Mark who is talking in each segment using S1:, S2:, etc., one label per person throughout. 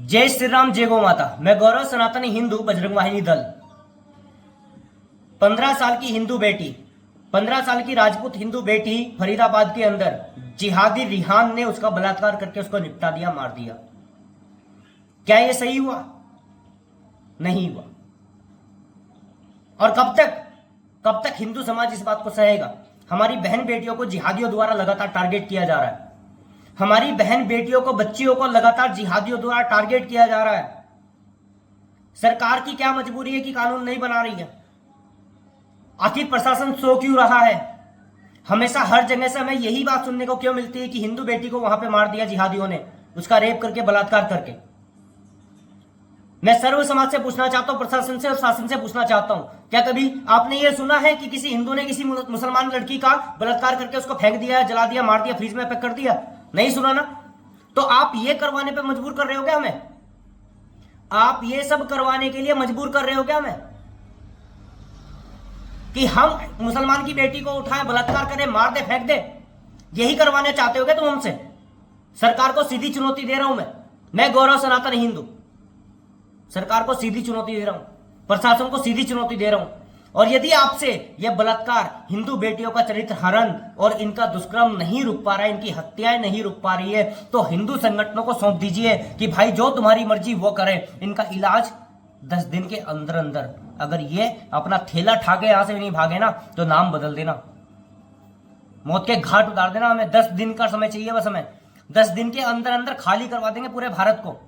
S1: जय श्री राम, जय गौ माता। मैं गौरव सनातनी हिंदू बजरंग वाहिनी दल। 15 साल की हिंदू बेटी, 15 साल की राजपूत हिंदू बेटी फरीदाबाद के अंदर जिहादी रिहान ने उसका बलात्कार करके उसको निपटा दिया, मार दिया। क्या यह सही हुआ? नहीं हुआ। और कब तक हिंदू समाज इस बात को सहेगा? हमारी बहन बेटियों को जिहादियों द्वारा लगातार टारगेट किया जा रहा है। हमारी बहन बेटियों को, बच्चियों को लगातार जिहादियों द्वारा टारगेट किया जा रहा है। सरकार की क्या मजबूरी है कि कानून नहीं बना रही है? आखिर प्रशासन सो क्यों रहा है? हमेशा हर जगह से हमें यही बात सुनने को क्यों मिलती है कि हिंदू बेटी को वहां पे मार दिया जिहादियों ने, उसका रेप करके, बलात्कार करके। मैं सर्व समाज से पूछना चाहता हूं, प्रशासन से और शासन से पूछना चाहता हूं, क्या कभी आपने यह सुना है कि किसी हिंदू ने किसी मुसलमान लड़की का बलात्कार करके उसको फेंक दिया, जला दिया, मार दिया, फ्रीज में पैक कर दिया? नहीं सुना ना। तो आप ये करवाने पे मजबूर कर रहे हो क्या हमें? आप ये सब करवाने के लिए मजबूर कर रहे हो क्या हमें कि हम मुसलमान की बेटी को उठाएं, बलात्कार करें, मार दे, फेंक दे? यही करवाने चाहते हो क्या तुम हमसे? सरकार को सीधी चुनौती दे रहा हूं मैं गौरव सनातन हिंदू सरकार को सीधी चुनौती दे रहा हूं, प्रशासन को सीधी चुनौती दे रहा हूं। और यदि आपसे यह बलात्कार, हिंदू बेटियों का चरित्र हरण और इनका दुष्कर्म नहीं रुक पा रहा है, इनकी हत्याएं नहीं रुक पा रही है, तो हिंदू संगठनों को सौंप दीजिए कि भाई जो तुम्हारी मर्जी वो करें। इनका इलाज 10 दिन के अंदर अंदर, अगर ये अपना थैला ठाके यहां से नहीं भागे ना, तो नाम बदल देना, मौत के घाट उतार देना। हमें 10 दिन का समय चाहिए बस। हमें 10 दिन के अंदर अंदर खाली करवा देंगे पूरे भारत को।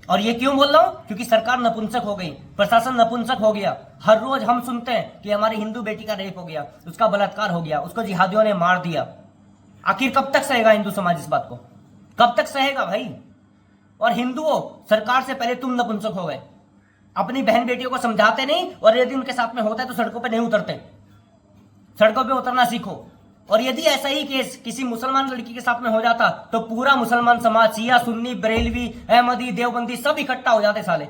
S1: और ये क्यों बोल रहा हूं? क्योंकि सरकार नपुंसक हो गई, प्रशासन नपुंसक हो गया। हर रोज हम सुनते हैं कि हमारी हिंदू बेटी का रेप हो गया, उसका बलात्कार हो गया, उसको जिहादियों ने मार दिया। आखिर कब तक सहेगा हिंदू समाज इस बात को? कब तक सहेगा भाई? और हिंदुओं, सरकार से पहले तुम नपुंसक हो गए। अपनी बहन बेटियों को समझाते नहीं, और यदि उनके साथ में होता है तो सड़कों पर नहीं उतरते। सड़कों पर उतरना सीखो। और यदि ऐसा ही केस किसी मुसलमान लड़की के साथ में हो जाता तो पूरा मुसलमान समाज, शिया, सुन्नी, बरेलवी, अहमदी, देवबंदी, सब इकट्ठा हो जाते। साले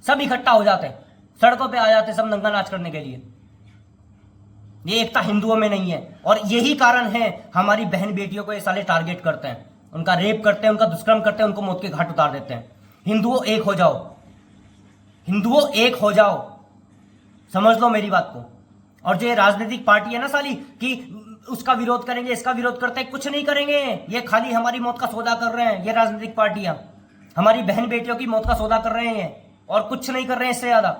S1: सब इकट्ठा हो जाते, सड़कों पे आ जाते, सब नंगा नाच करने के लिए। ये एकता हिंदुओं में नहीं है। और यही कारण है हमारी बहन बेटियों को ये साले टारगेट करते हैं, उनका रेप करते हैं, उनका दुष्कर्म करते हैं, उनको मौत के घाट उतार देते हैं। हिंदुओं एक हो जाओ, हिंदुओं एक हो जाओ, समझ लो मेरी बात को। और जो ये राजनीतिक पार्टी है ना साली, कि उसका विरोध करेंगे, इसका विरोध करते हैं, कुछ नहीं करेंगे। ये खाली हमारी मौत का सौदा कर रहे हैं। ये राजनीतिक पार्टियां हमारी बहन बेटियों की मौत का सौदा कर रहे हैं और कुछ नहीं कर रहे हैं इससे ज्यादा।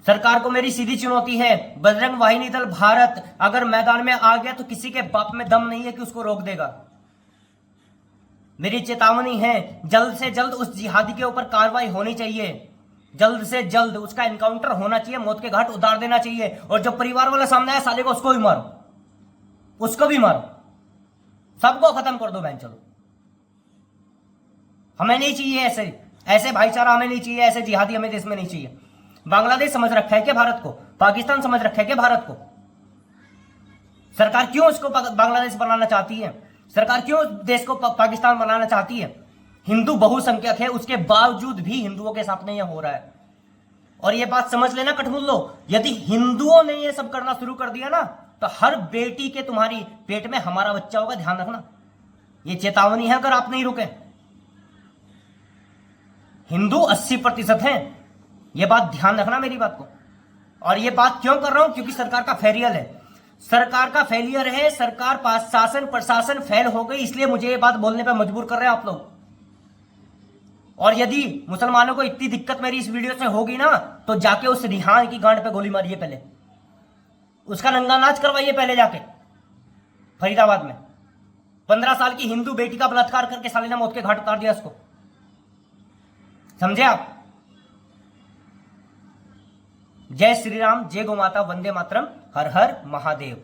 S1: सरकार को मेरी सीधी चुनौती है, बजरंग वाहिनी दल भारत अगर मैदान में आ गया तो किसी के बाप में दम नहीं है कि उसको रोक देगा। मेरी चेतावनी है, जल्द से जल्द उस जिहादी के ऊपर कार्रवाई होनी चाहिए। जल्द से जल्द उसका एनकाउंटर होना चाहिए, मौत के घाट उतार देना चाहिए। और जो परिवार वाला सामने आया साले को, उसको भी मारो, उसको भी मारो, सबको खत्म कर दो बहन। चलो, हमें नहीं चाहिए ऐसे भाईचारा, हमें नहीं चाहिए ऐसे जिहादी, हमें देश में नहीं चाहिए। बांग्लादेश समझ रखा है क्या भारत को? पाकिस्तान समझ रखा है क्या भारत को? सरकार क्यों इसको बांग्लादेश बनाना चाहती है? सरकार क्यों देश को पाकिस्तान बनाना चाहती है? हिंदू बहुसंख्यक है, उसके बावजूद भी हिंदुओं के साथ में यह हो रहा है। और यह बात समझ लेना कठमुल्लो, यदि हिंदुओं ने यह सब करना शुरू कर दिया ना, तो हर बेटी के तुम्हारी पेट में हमारा बच्चा होगा, ध्यान रखना। यह चेतावनी है, अगर आप नहीं रुके। हिंदू 80% हैं, यह बात ध्यान रखना मेरी बात को। और यह बात क्यों कर रहा हूं? क्योंकि सरकार का फेलियर है, सरकार का फेलियर है। सरकार, शासन, प्रशासन फेल हो गई, इसलिए मुझे यह बात बोलने पर मजबूर कर रहे हैं आप लोग। और यदि मुसलमानों को इतनी दिक्कत मेरी इस वीडियो से होगी ना, तो जाके उस रिहान की गांड पे गोली मारिए, पहले उसका नंगा नाच करवाइए, पहले जाके फरीदाबाद में। 15 साल की हिंदू बेटी का बलात्कार करके साले ने मौत के घाट उतार दिया उसको। समझे आप? जय श्री राम, जय गौ माता, वंदे मातरम, हर हर महादेव।